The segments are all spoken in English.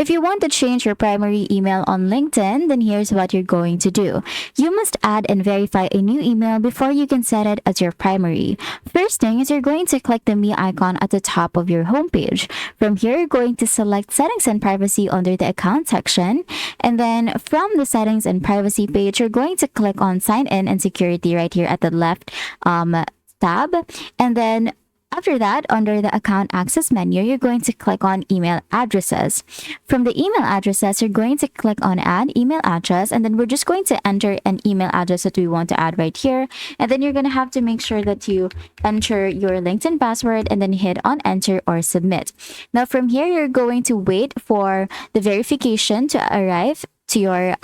If you want to change your primary email on LinkedIn, then here's what you're going to do. You must add and verify a new email before you can set it as your primary. First thing is you're going to click the Me icon at the top of your homepage. From here, you're going to select Settings and Privacy under the Account section. And then from the Settings and Privacy page, you're going to click on Sign In and Security right here at the left tab. And then after that, under the Account Access menu, you're going to click on Email Addresses. From the email addresses, you're going to click on Add Email Address, and then we're just going to enter an email address that we want to add right here. And then you're going to have to make sure that you enter your LinkedIn password and then hit on Enter or Submit. Now, from here, you're going to wait for the verification to arrive to your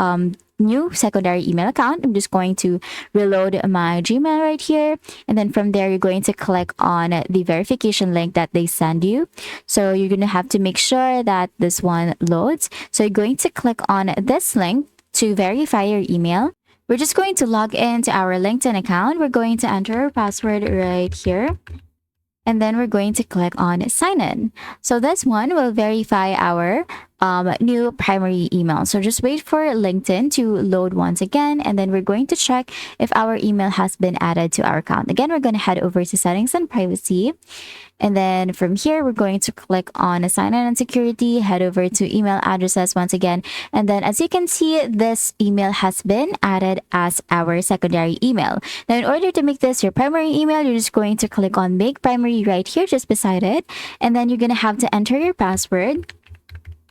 new secondary email account. I'm just going to reload my Gmail right here. And then from there, you're going to click on the verification link that they send you. So you're going to have to make sure that this one loads. So you're going to click on this link to verify your email. We're just going to log into our LinkedIn account. We're going to enter our password right here. And then we're going to click on Sign In. So this one will verify our new primary email. So just wait for LinkedIn to load once again, and then we're going to check if our email has been added to our account. Again, we're going to head over to Settings and Privacy. And then from here, we're going to click on Sign In and Security, head over to Email Addresses once again. And then as you can see, this email has been added as our secondary email. Now, in order to make this your primary email, you're just going to click on Make Primary right here, just beside it. And then you're going to have to enter your password.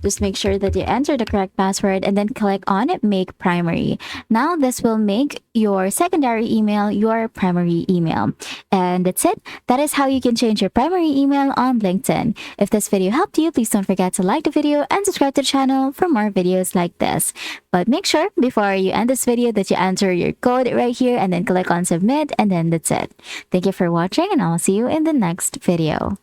Just make sure that you enter the correct password and then click on Make Primary. Now, this will make your secondary email your primary email. And that's it. That is how you can change your primary email on LinkedIn. If this video helped you, please don't forget to like the video and subscribe to the channel for more videos like this. But make sure before you end this video that you enter your code right here and then click on Submit, and then that's it. Thank you for watching, and I'll see you in the next video.